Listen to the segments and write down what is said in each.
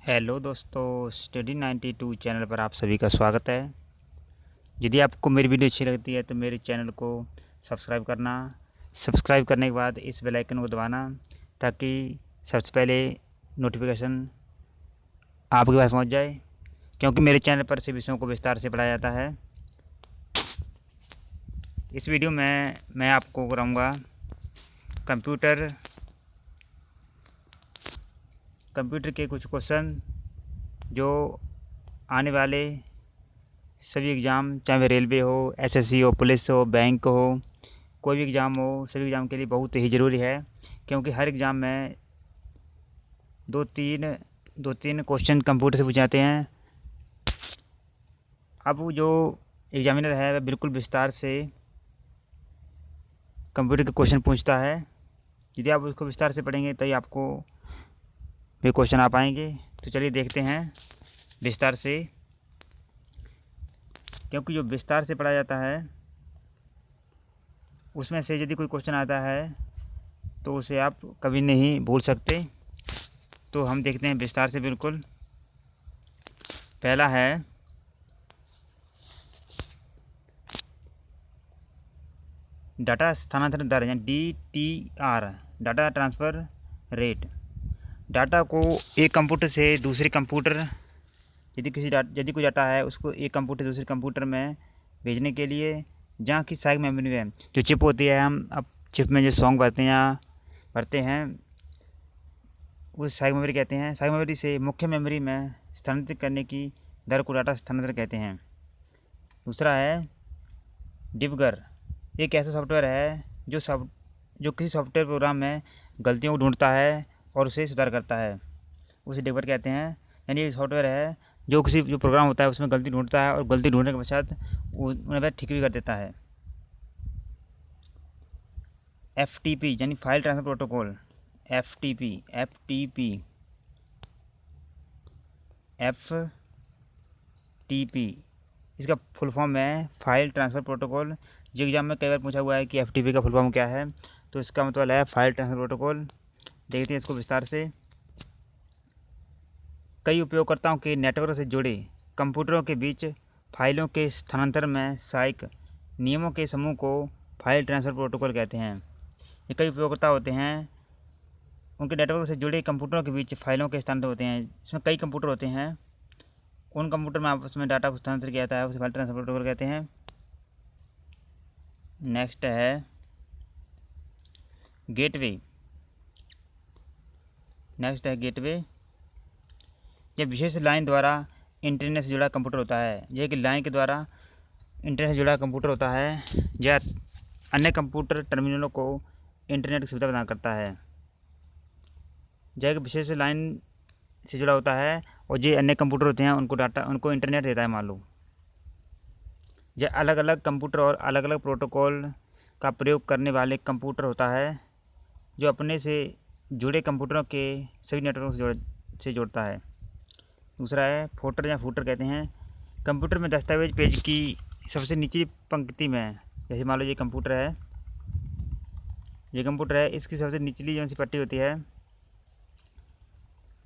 Hello दोस्तों, study 92 channel पर आप सभी का स्वागत है। यदि आपको मेरी वीडियो अच्छी लगती है तो मेरे चैनल को सब्सक्राइब करना। सब्सक्राइब करने के बाद इस बेल आइकन को दबाना ताकि सबसे पहले नोटिफिकेशन आपके पास पहुंच जाए, क्योंकि मेरे चैनल पर से विषयों को विस्तार से पढ़ाया जाता है। इस वीडियो में मैं आपको कराऊँगा कंप्यूटर के कुछ क्वेश्चन जो आने वाले सभी एग्ज़ाम, चाहे वह रेलवे हो, एसएससी हो, पुलिस हो, बैंक हो, कोई भी एग्ज़ाम हो, सभी एग्ज़ाम के लिए बहुत ही ज़रूरी है, क्योंकि हर एग्ज़ाम में दो तीन क्वेश्चन कंप्यूटर से पूछे जाते हैं। अब जो एग्जामिनर है वह बिल्कुल विस्तार से कंप्यूटर के क्वेश्चन पूछता है। यदि आप उसको विस्तार से पढ़ेंगे तभी आपको वे क्वेश्चन आ पाएंगे। तो चलिए देखते हैं विस्तार से, क्योंकि जो विस्तार से पढ़ा जाता है उसमें से यदि कोई क्वेश्चन आता है तो उसे आप कभी नहीं भूल सकते। तो हम देखते हैं विस्तार से बिल्कुल। पहला है डाटा स्थानांतरण दर, यानी DTR, data transfer rate. Data को एक कंप्यूटर से दूसरे कंप्यूटर, यदि कोई डाटा है उसको एक कंप्यूटर दूसरे कंप्यूटर में भेजने के लिए जहाँ की साइक मेमोरी में जो चिप होती है, हम अब चिप में जो सॉन्ग भरते हैं उस साइक मेमोरी कहते हैं। साइक मेमोरी से मुख्य मेमोरी में स्थानांतरित करने की दर को डाटा स्थानांतरण कहते हैं। दूसरा है डिबगर, एक ऐसा सॉफ्टवेयर है जो किसी सॉफ्टवेयर प्रोग्राम में गलतियों को ढूंढता है और उसे सुधार करता है, उसे डिबगर कहते हैं। यानी ये सॉफ्टवेयर है जो प्रोग्राम होता है उसमें गलती ढूंढता है और गलती ढूंढने के पश्चात उन्हें वह ठीक भी कर देता है। FTP यानी फाइल ट्रांसफ़र प्रोटोकॉल, FTP इसका फुल फॉर्म है फाइल ट्रांसफ़र प्रोटोकॉल। जो एग्जाम में कई बार पूछा हुआ है कि FTP का फुल फॉर्म क्या है, तो इसका मतलब है फाइल ट्रांसफ़र प्रोटोकॉल। देखते हैं इसको विस्तार से। कई उपयोगकर्ताओं के नेटवर्क से जुड़े कंप्यूटरों के बीच फाइलों के स्थानांतरण में सहायक नियमों के समूह को फाइल ट्रांसफ़र प्रोटोकॉल कहते हैं। ये कई उपयोगकर्ता होते हैं, उनके नेटवर्क से जुड़े कंप्यूटरों के बीच फाइलों के स्थानांतरण होते हैं। इसमें कई कंप्यूटर होते हैं, उन कंप्यूटर में आपस में डाटा को स्थानांतरित किया जाता है, उसे फाइल ट्रांसफ़र प्रोटोकॉल कहते हैं। नेक्स्ट है गेटवे। यह विशेष लाइन द्वारा इंटरनेट से जुड़ा कंप्यूटर होता है। यह कि लाइन के द्वारा इंटरनेट से जुड़ा कंप्यूटर होता है या अन्य कंप्यूटर टर्मिनलों को इंटरनेट की सुविधा प्रदान करता है। यह एक विशेष लाइन से जुड़ा होता है और जो अन्य कंप्यूटर होते हैं उनको इंटरनेट देता है, मान लो। यह अलग अलग कंप्यूटर और अलग अलग प्रोटोकॉल का प्रयोग करने वाले कंप्यूटर होता है जो अपने से जुड़े कंप्यूटरों के सभी नेटवर्क से जोड़ता है। दूसरा है फोल्डर या फूटर कहते हैं। कंप्यूटर में दस्तावेज पेज की सबसे निचली पंक्ति में, जैसे मान लो ये कंप्यूटर है, इसकी सबसे निचली जो सी पट्टी होती है,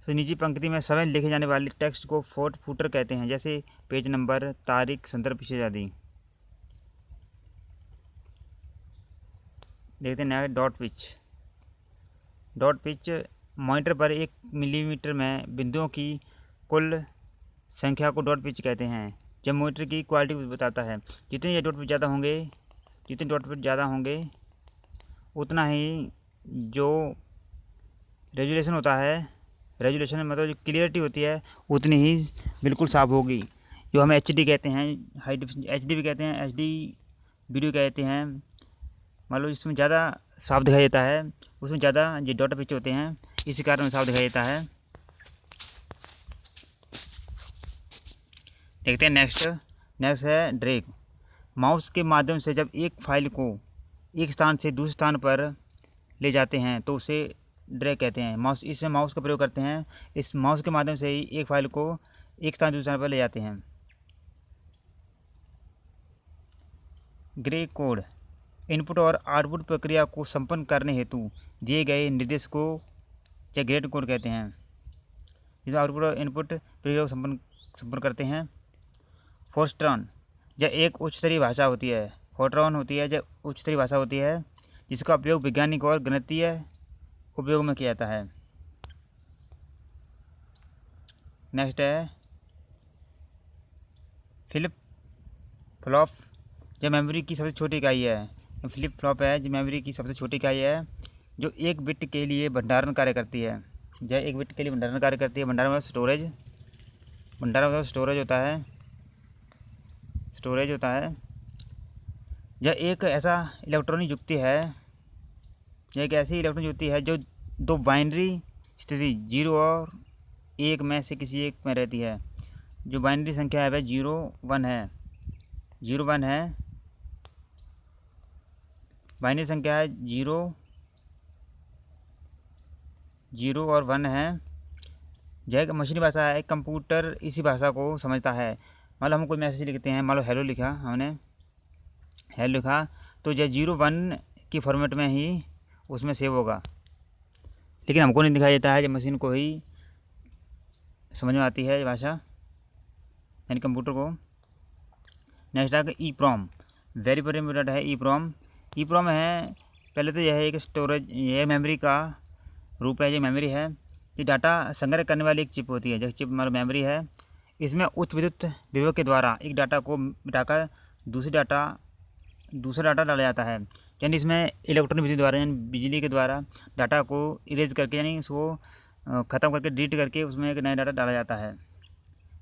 तो निचली पंक्ति में समय लिखे जाने वाले टेक्स्ट को फूटर कहते हैं, जैसे पेज नंबर, तारीख, संदर्भ विशेष आदि। देखते हैं डॉट पिच मॉनिटर पर 1 मिलीमीटर में बिंदुओं की कुल संख्या को डॉट पिच कहते हैं। जब मॉनिटर की क्वालिटी बताता है, जितने डॉट पिच ज़्यादा होंगे उतना ही जो रेजुलेशन होता है, रेजुलेशन मतलब जो क्लियरिटी होती है उतनी ही बिल्कुल साफ होगी। जो हम HD कहते हैं, हाई डेफिनेशन HD भी कहते हैं, HD वीडियो कहते हैं। मान लो जिसमें ज़्यादा साफ दिखाई देता है उसमें ज़्यादा जो डॉट पिच होते हैं, इसी कारण साफ दिखाई देता है। देखते हैं नेक्स्ट है ड्रैग। माउस के माध्यम से जब एक फाइल को एक स्थान से दूसरे स्थान पर ले जाते हैं तो उसे ड्रैग कहते हैं। इसमें माउस का प्रयोग करते हैं। इस माउस के माध्यम से ही एक फाइल को एक स्थान से दूसरे स्थान पर ले जाते हैं। ग्रे कोड इनपुट और आउटपुट प्रक्रिया को संपन्न करने हेतु दिए गए निर्देश को ग्रे कोड कहते हैं। जिसमें आउटपुट और इनपुट प्रक्रिया को संपन्न करते हैं। फोर्ट्रान यह एक उच्च स्तरीय भाषा होती है। फोर्ट्रान होती है यह उच्च स्तरीय भाषा होती है जिसका उपयोग वैज्ञानिक और गणितीय उपयोग में किया जाता है। नेक्स्ट है फ्लिप फ्लॉप, यह मेमोरी की सबसे छोटी इकाई है। फ्लिप फ्लॉप है जो मेमोरी की सबसे छोटी इकाई है जो एक बिट के लिए भंडारण कार्य करती है। यह एक बिट के लिए भंडारण कार्य करती है। भंडारण मतलब स्टोरेज, भंडारण मतलब स्टोरेज होता है, स्टोरेज होता है। यह एक ऐसा इलेक्ट्रॉनिक युक्ति है, यह एक ऐसी इलेक्ट्रॉनिक युक्ति है जो दो बाइनरी स्थिति 0 और 1 में से किसी एक में रहती है। जो बाइनरी संख्या है वह 0 1 है, 0 1 है। बाइनरी संख्या है 0 0 और 1 है। यह एक मशीनी भाषा है। कंप्यूटर इसी भाषा को समझता है। मान लो हम कोई मैसेज लिखते हैं, मान लो हेलो लिखा, हमने हेलो लिखा तो यह 0 1 की फॉर्मेट में ही उसमें सेव होगा, लेकिन हमको नहीं दिखाई देता है। जब मशीन को ही समझ में आती है ये भाषा, यानी कंप्यूटर को। नेक्स्ट है ई प्रॉम, वेरी वेरी इंपॉर्टेंट है ई प्रॉम। ई प्रॉम है, पहले तो यह है एक स्टोरेज, यह मेमोरी का रूप है। ये मेमोरी है, ये डाटा संग्रह करने वाली एक चिप होती है। जो चिप हमारा मेमोरी है, इसमें उच्च विद्युत विभव के द्वारा एक डाटा को मिटाकर दूसरा डाटा डाला जाता है। यानी इसमें इलेक्ट्रॉनिक बिजली द्वारा, यानी बिजली के द्वारा डाटा को इरेज करके, यानी उसको ख़त्म करके डिलीट करके उसमें एक नया डाटा डाला जाता है।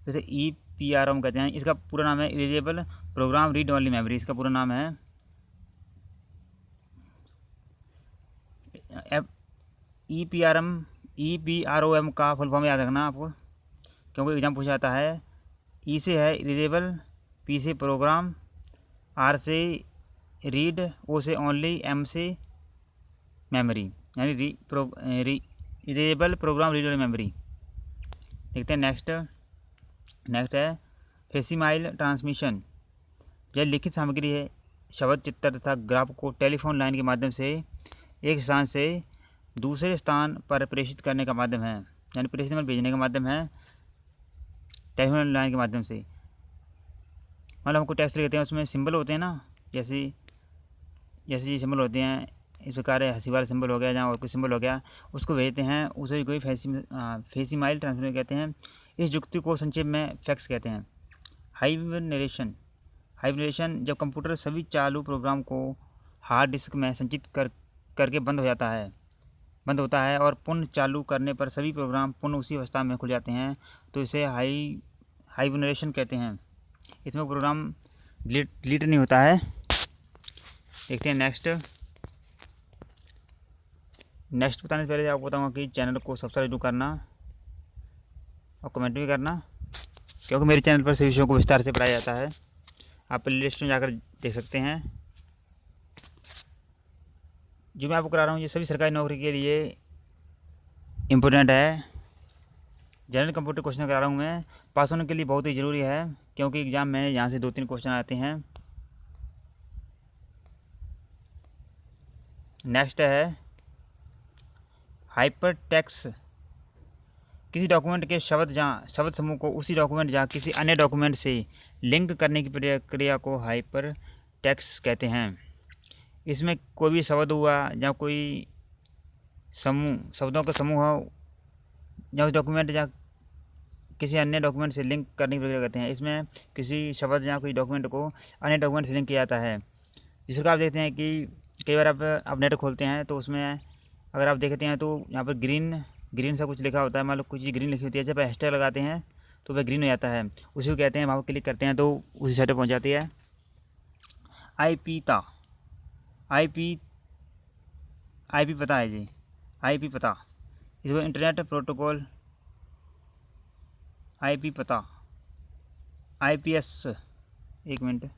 जैसे EPROM कहते हैं। इसका पूरा नाम है erasable program read only memory. इसका पूरा नाम है EPROM का फुल फॉर्म याद रखना आपको, क्योंकि एग्जाम पूछा जाता है। ई से है इरेजेबल, P से प्रोग्राम, R से रीड, O से ओनली, M से मेमोरी, यानी erasable program read only memory. देखते हैं नेक्स्ट है फेसिमाइल ट्रांसमिशन। यह लिखित सामग्री है, शब्द, चित्र तथा ग्राफ को टेलीफोन लाइन के माध्यम से एक स्थान से दूसरे स्थान पर प्रेषित करने का माध्यम है, यानी प्रेषित में भेजने का माध्यम है टेलीफोन लाइन के माध्यम से। मतलब हमको टेक्स्ट लिखते हैं, उसमें सिंबल होते हैं ना, जैसे ये सिंबल होते हैं, इस प्रकार हंसी वाला सिंबल हो गया जहाँ और कोई सिंबल हो गया, उसको भेजते हैं, उसे कोई फेसिमाइल ट्रांसमिशन कहते हैं। इस युक्ति को संक्षेप में फैक्स कहते हैं। हाइबरनेशन जब कंप्यूटर सभी चालू प्रोग्राम को हार्ड डिस्क में संचित करके बंद होता है और पुनः चालू करने पर सभी प्रोग्राम पुनः उसी अवस्था में खुल जाते हैं, तो इसे हाइबरनेशन कहते हैं। इसमें प्रोग्राम डिलीट नहीं होता है। देखते हैं नेक्स्ट बताने से पहले आपको बताऊंगा कि चैनल को सब्सक्राइब करना और कमेंट भी करना, क्योंकि मेरे चैनल पर सभी विषयों को विस्तार से पढ़ाया जाता है। आप प्ले लिस्ट में जाकर देख सकते हैं। जो मैं आपको करा रहा हूँ ये सभी सरकारी नौकरी के लिए इम्पोर्टेंट है। जनरल कंप्यूटर क्वेश्चन करा रहा हूँ मैं, पास होने के लिए बहुत ही ज़रूरी है, क्योंकि एग्ज़ाम में यहाँ से 2-3 क्वेश्चन आते हैं। नेक्स्ट है हाइपर टेक्स्ट। किसी डॉक्यूमेंट के शब्द समूह को उसी डॉक्यूमेंट या किसी अन्य डॉक्यूमेंट से लिंक करने की प्रक्रिया को हाइपर टेक्स्ट कहते हैं। इसमें कोई भी शब्द हुआ या कोई शब्दों का समूह हो या उस डॉक्यूमेंट या किसी अन्य डॉक्यूमेंट से लिंक करने की प्रक्रिया कहते हैं। इसमें किसी शब्द या कोई डॉक्यूमेंट को अन्य डॉक्यूमेंट से लिंक किया जाता है। जिस प्रकार आप देखते हैं कि कई बार आप नेट खोलते हैं तो उसमें अगर आप देखते हैं तो यहाँ पर ग्रीन सा कुछ लिखा होता है, मान लो कुछ चीज़ ग्रीन लिखी होती है, जब हैशटैग लगाते हैं तो वह ग्रीन हो जाता है, उसी को कहते हैं। वहाँ पर क्लिक करते हैं तो उसी साइड पर पहुँच जाती है। IP पता है जी, IP पता, इसको इंटरनेट प्रोटोकॉल IP पता, IPS, एक मिनट,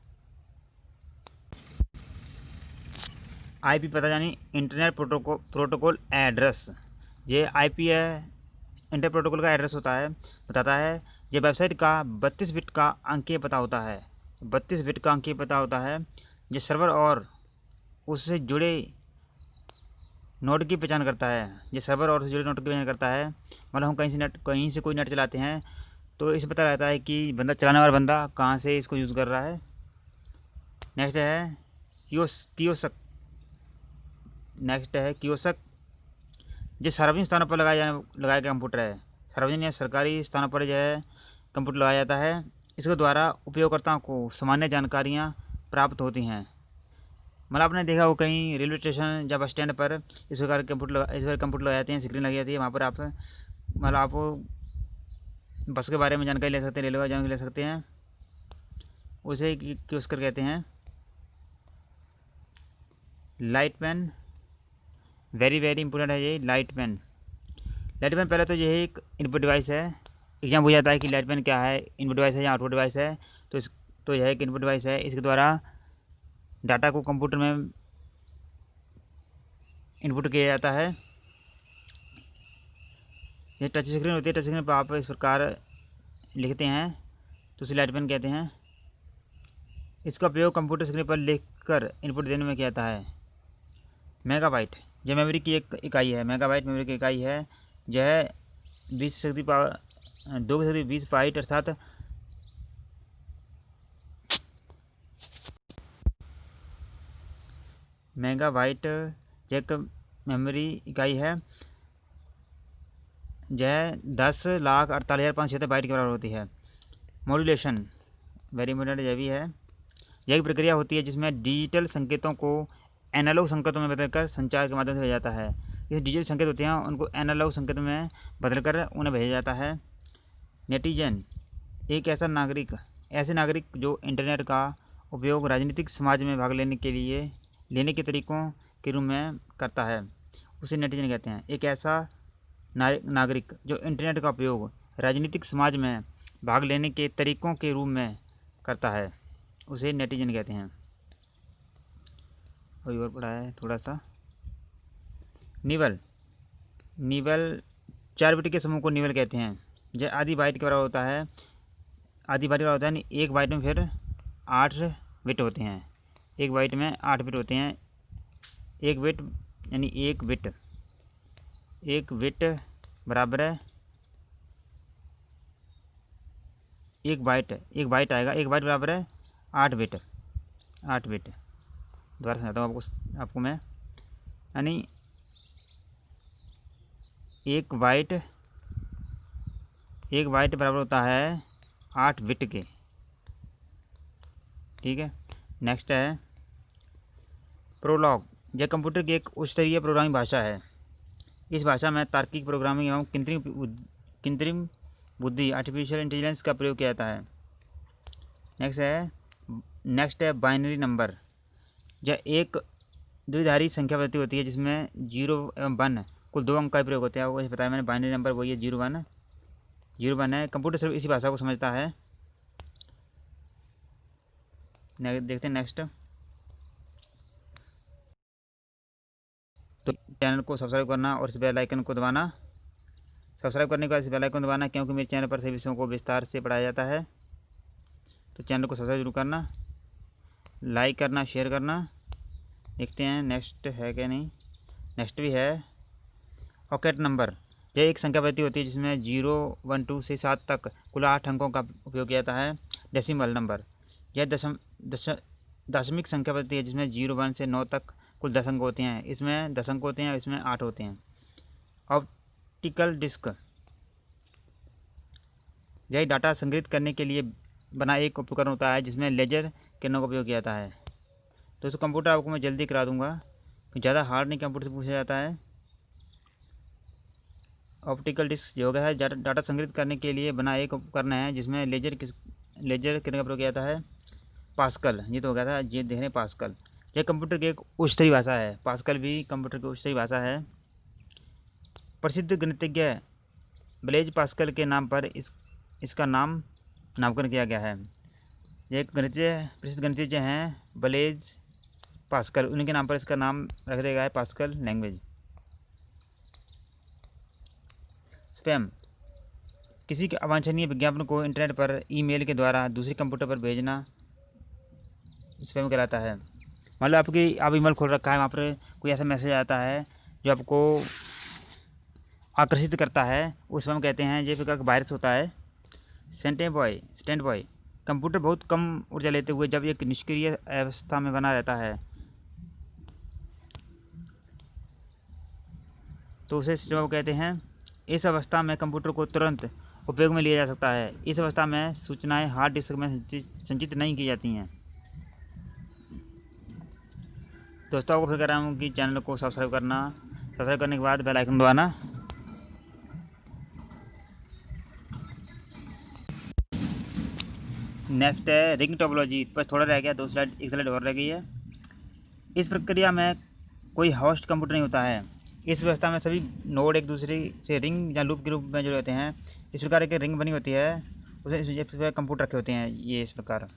IP पता यानी इंटरनेट प्रोटोकॉल एड्रेस। ये IP है, इंटर प्रोटोकॉल का एड्रेस बताता है। ये वेबसाइट का 32 बिट का अंकीय पता होता है। 32 बिट का अंकीय पता होता है। ये सर्वर और उससे जुड़े नोड की पहचान करता है, ये सर्वर और से जुड़े नोड की पहचान करता है। मतलब हम कहीं से कोई नेट चलाते हैं तो इसे पता रहता है कि बंदा चलाने वाला बंदा कहाँ से इसको यूज़ कर रहा है। नेक्स्ट है कियोस्क। नेक्स्ट है कियोस्क, जो सार्वजनिक स्थानों पर लगाया गया कंप्यूटर है। सार्वजनिक या सरकारी स्थानों पर जो है कंप्यूटर लगाया जाता है। इसके द्वारा उपयोगकर्ताओं को सामान्य जानकारियाँ प्राप्त होती हैं। मतलब आपने देखा हो कहीं रेलवे स्टेशन या बस स्टैंड पर इस प्रकार कंप्यूटर लगाए जाते हैं, स्क्रीन लगी जाती है। वहाँ पर आप मतलब आप बस के बारे में जानकारी ले सकते हैं, रेलवे जानकारी ले सकते हैं। उसे कियोस्क कहते हैं। Light pen, very very important है ये लाइट पेन। लाइट पेन पहले तो ये एक इनपुट डिवाइस है। एग्जाम हो जाता है कि लाइट पेन क्या है, इनपुट डिवाइस है या आउटपुट डिवाइस है। तो यह एक इनपुट डिवाइस है। इसके द्वारा डाटा को कंप्यूटर में इनपुट किया जाता है। ये टच स्क्रीन होती है, टच स्क्रीन पर आप इस प्रकार लिखते हैं तो उसे लाइट पेन कहते हैं। इसका उपयोग कंप्यूटर स्क्रीन पर लिखकर इनपुट देने में किया जाता है। मेगाबाइट, यह मेमोरी की एक इकाई है। मेगाबाइट मेमोरी की इकाई है। यह 2 की शक्ति 20 बाइट अर्थात मेगाबाइट एक मेमोरी इकाई है। यह 10,48,576 बाइट के बराबर होती है। मॉड्यूलेशन, वेरी इंपॉर्टेंट यह भी है। यह एक प्रक्रिया होती है जिसमें डिजिटल संकेतों को एनालॉग संकेतों में बदलकर संचार के माध्यम से भेजा जाता है। ये डिजिटल संकेत होते हैं उनको एनालॉग संकेतों में बदलकर उन्हें भेजा जाता है। नेटिजन, एक ऐसे नागरिक जो इंटरनेट का उपयोग राजनीतिक समाज में भाग लेने के तरीकों के रूप में करता है, उसे नेटिजन कहते हैं। एक ऐसा नागरिक जो इंटरनेट का उपयोग राजनीतिक समाज में भाग लेने के तरीकों के रूप में करता है, उसे नेटिजन कहते हैं। और पढ़ा है थोड़ा सा। निबल, 4 बिट के समूह को निबल कहते हैं। यह आधी बाइट के बराबर होता है। यानी एक बाइट में फिर 8 बिट होते हैं। एक बाइट में 8 बिट होते हैं। एक बिट यानी एक बिट बराबर है एक बाइट आएगा। एक बाइट बराबर है 8 बिट। दोबारा समझाता हूँ आपको मैं। यानी एक बाइट बराबर होता है 8 बिट के। ठीक है। नेक्स्ट है प्रोलॉग। यह कंप्यूटर की एक उच्च स्तरीय प्रोग्रामिंग भाषा है। इस भाषा में तार्किक प्रोग्रामिंग एवं कृत्रिम बुद्धि आर्टिफिशियल इंटेलिजेंस का प्रयोग किया जाता है। नेक्स्ट है बाइनरी नंबर। यह एक द्विधारी संख्या पद्धति होती है जिसमें 0 एवं 1 कुल 2 अंक का प्रयोग होता है। वो बताया मैंने, बाइनरी नंबर वही है 0 1 है। कंप्यूटर सिर्फ इसी भाषा को समझता है। देखते हैं नेक्स्ट। तो चैनल को सब्सक्राइब करना और इस बेल आइकन को दबाना। सब्सक्राइब करने के बाद इस बेल आइकन दबाना, क्योंकि मेरे चैनल पर सभी विषयों को विस्तार से पढ़ाया जाता है। तो चैनल को सब्सक्राइब जरूर करना, लाइक करना, शेयर करना। देखते हैं नेक्स्ट है क्या नहीं। नेक्स्ट भी है ऑक्टेट नंबर। यह एक संख्या पद्धति होती है जिसमें 0 1 2 से 7 तक कुल 8 अंकों का उपयोग किया जाता है। डेसिमल नंबर, यह दशमिक संख्या पद्धति है जिसमें 0 1 से 9 तक कुल 10 अंक होते हैं। इसमें 10 अंक होते हैं, इसमें 8 होते हैं। ऑप्टिकल डिस्क, यह डाटा संग्रहित करने के लिए बना एक उपकरण होता है जिसमें लेजर किरणों का उपयोग किया जाता है। दोस्तों कंप्यूटर आपको मैं जल्दी करा दूंगा, ज़्यादा हार्ड नहीं कंप्यूटर से पूछा जाता है। ऑप्टिकल डिस्क जो है डाटा संग्रहित करने के लिए बना एक उपकरण है जिसमें लेजर किरण का प्रयोग किया जाता है। पास्कल, ये तो हो गया था, ये देख रहे हैं पास्कल। यह कंप्यूटर की एक उच्च स्तरीय भाषा है। पास्कल भी कंप्यूटर की उच्च स्तरीय भाषा है। प्रसिद्ध गणितज्ञ ब्लेज पास्कल के नाम पर इसका नामकरण किया गया है। ये एक प्रसिद्ध गणितज्ञ हैं ब्लेज पास्कल, उनके नाम पर इसका नाम रख दिया गया है पास्कल लैंग्वेज। स्पैम, किसी के अवांछनीय विज्ञापन को इंटरनेट पर ईमेल के द्वारा दूसरे कंप्यूटर पर भेजना स्पैम कहलाता है। मतलब आप ईमेल खोल रखा है, वहाँ पर कोई ऐसा मैसेज आता है जो आपको आकर्षित करता है उसमें हम कहते हैं, जैसे का वायरस होता है। स्टैंड बॉय कंप्यूटर बहुत कम ऊर्जा लेते हुए जब एक निष्क्रिय अवस्था में बना रहता है तो उसे स्टैंड बॉय कहते हैं। इस अवस्था में कंप्यूटर को तुरंत उपयोग में लिया जा सकता है। इस अवस्था में सूचनाएं हार्ड डिस्क में संचित नहीं की जाती हैं। दोस्तों, आपको फिर कह रहा हूँ कि चैनल को सब्सक्राइब करने के बाद बेल आइकन दबाना। नेक्स्ट है रिंग टोपोलॉजी। बस थोड़ा रह गया, एक स्लाइड और रह गई है। इस प्रक्रिया में कोई होस्ट कंप्यूटर नहीं होता है। इस व्यवस्था में सभी नोड एक दूसरे से रिंग या लूप के रूप में जुड़े होते हैं। इस प्रकार एक रिंग बनी होती है, उसमें इस प्रकार कंप्यूटर रखे होते हैं। ये इस प्रकार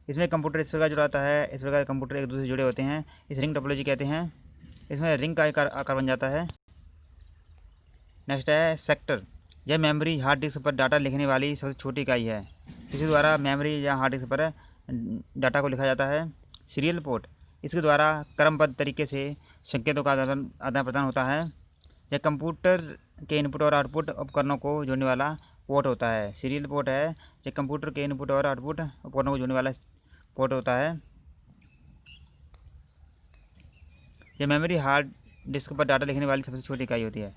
इसमें कंप्यूटर इस प्रकार जुड़ा होता है। इस प्रकार कंप्यूटर एक दूसरे से जुड़े होते हैं, इस रिंग टोपोलॉजी कहते हैं। इसमें रिंग का आकार बन जाता है। नेक्स्ट है सेक्टर। यह मेमोरी हार्ड डिस्क पर डाटा लिखने वाली सबसे छोटी इकाई है। इसी द्वारा मेमोरी या हार्ड डिस्क पर डाटा को लिखा जाता है। सीरियल पोर्ट, इसके द्वारा क्रमबद्ध तरीके से संकेतों का आदान प्रदान होता है। यह कंप्यूटर के इनपुट और आउटपुट उपकरणों को जोड़ने वाला पोर्ट होता है। सीरियल पोर्ट है यह कंप्यूटर के इनपुट और आउटपुट उपकरणों को जोड़ने वाला पोर्ट होता है। यह मेमोरी हार्ड डिस्क पर डाटा लिखने वाली सबसे छोटी इकाई होती है।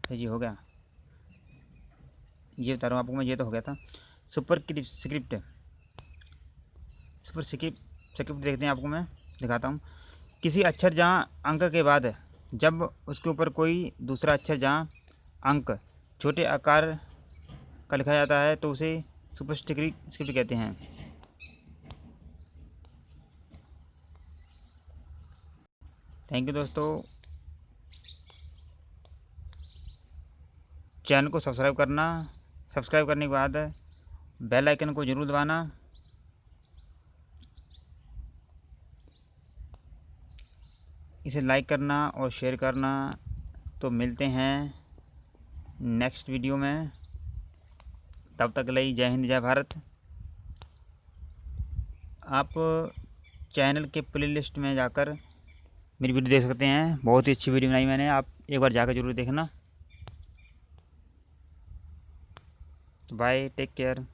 तो ये हो गया, ये बता रहा हूँ आपको मैं, ये तो हो गया था। सुपर स्क्रिप्ट देखते हैं, आपको मैं दिखाता हूँ। किसी अक्षर जहाँ अंक के बाद जब उसके ऊपर कोई दूसरा अक्षर जहाँ अंक छोटे आकार का लिखा जाता है तो उसे सुपर स्क्रिप्ट कहते हैं। थैंक यू दोस्तों। चैनल को सब्सक्राइब करने के बाद बेल आइकन को ज़रूर दबाना। इसे लाइक करना और शेयर करना। तो मिलते हैं नेक्स्ट वीडियो में, तब तक के लिए जय हिंद जय भारत। आप चैनल के प्लेलिस्ट में जाकर मेरी वीडियो देख सकते हैं। बहुत ही अच्छी वीडियो बनाई मैंने, आप एक बार जाकर ज़रूर देखना। Bye, take care.